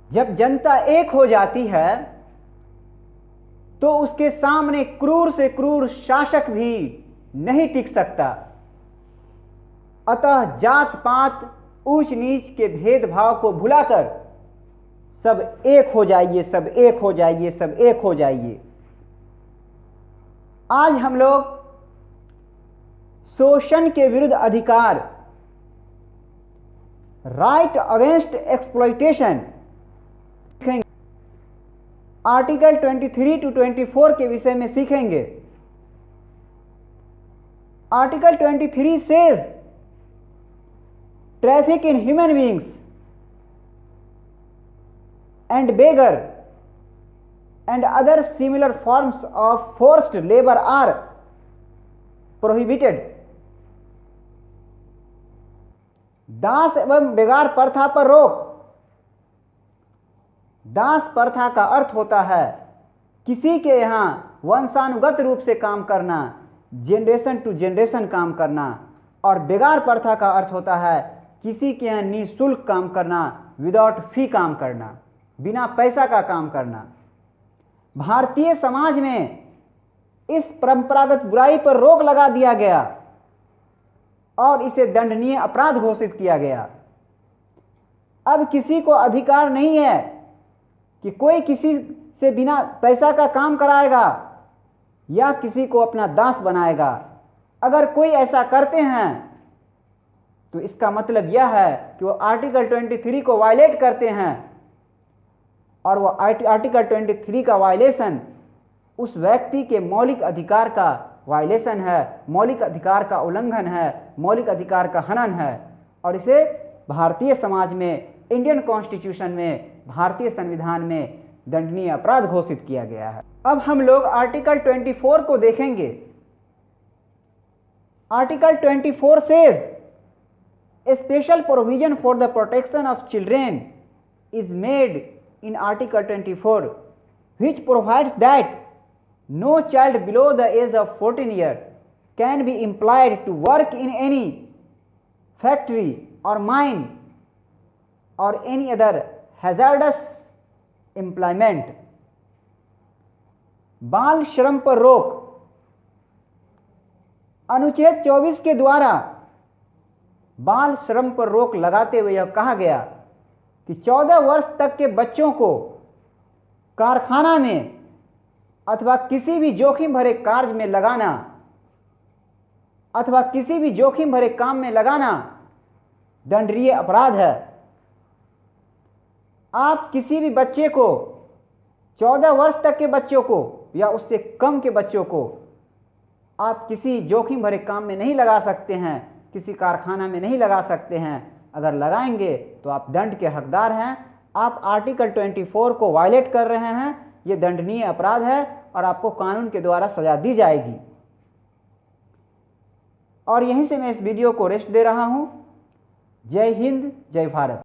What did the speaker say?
जब जनता एक हो जाती है तो उसके सामने क्रूर से क्रूर शासक भी नहीं टिक सकता। अतः जात पात ऊंच नीच के भेदभाव को भुलाकर सब एक हो जाइए, सब एक हो जाइए, सब एक हो जाइए। आज हम लोग शोषण के विरुद्ध अधिकार, right against exploitation, article 23 to 24 के विषय में सीखेंगे। Article 23 says traffic in human beings and beggar and other similar forms of forced labor are prohibited। दास एवं बेगार प्रथा पर रोक। दास प्रथा का अर्थ होता है किसी के यहां वंशानुगत रूप से काम करना, जनरेशन टू जनरेशन काम करना, और बेगार प्रथा का अर्थ होता है किसी के यहां निःशुल्क काम करना, विदाउट फी काम करना, बिना पैसा का काम करना। भारतीय समाज में इस परंपरागत बुराई पर रोक लगा दिया गया और इसे दंडनीय अपराध घोषित किया गया। अब किसी को अधिकार नहीं है कि कोई किसी से बिना पैसा का काम कराएगा या किसी को अपना दास बनाएगा। अगर कोई ऐसा करते हैं तो इसका मतलब यह है कि वो आर्टिकल 23 को वायलेट करते हैं, और वो आर्टिकल 23 का वायलेशन उस व्यक्ति के मौलिक अधिकार का वायलेशन है, मौलिक अधिकार का उल्लंघन है, मौलिक अधिकार का हनन है, और इसे भारतीय समाज में, इंडियन कॉन्स्टिट्यूशन में, भारतीय संविधान में दंडनीय अपराध घोषित किया गया है। अब हम लोग आर्टिकल 24 को देखेंगे। Article 24 says A special provision for the protection of children is made in Article 24, which provides that no child below the age of 14 years can be employed to work in any factory or mine or any other hazardous employment। बाल श्रम पर रोक। अनुच्छेद 24 के द्वारा बाल श्रम पर रोक लगाते हुए यह कहा गया कि 14 वर्ष तक के बच्चों को कारखाना में अथवा किसी भी जोखिम भरे कार्य में लगाना अथवा किसी भी जोखिम भरे काम में लगाना दंडनीय अपराध है। आप किसी भी बच्चे को, 14 वर्ष तक के बच्चों को या उससे कम के बच्चों को आप किसी जोखिम भरे काम में नहीं लगा सकते हैं, किसी कारखाना में नहीं लगा सकते हैं। अगर लगाएंगे तो आप दंड के हकदार हैं। आप आर्टिकल 24 को वायलेट कर रहे हैं, ये दंडनीय अपराध है और आपको कानून के द्वारा सजा दी जाएगी। और यहीं से मैं इस वीडियो को रेस्ट दे रहा हूं। जय हिंद, जय भारत।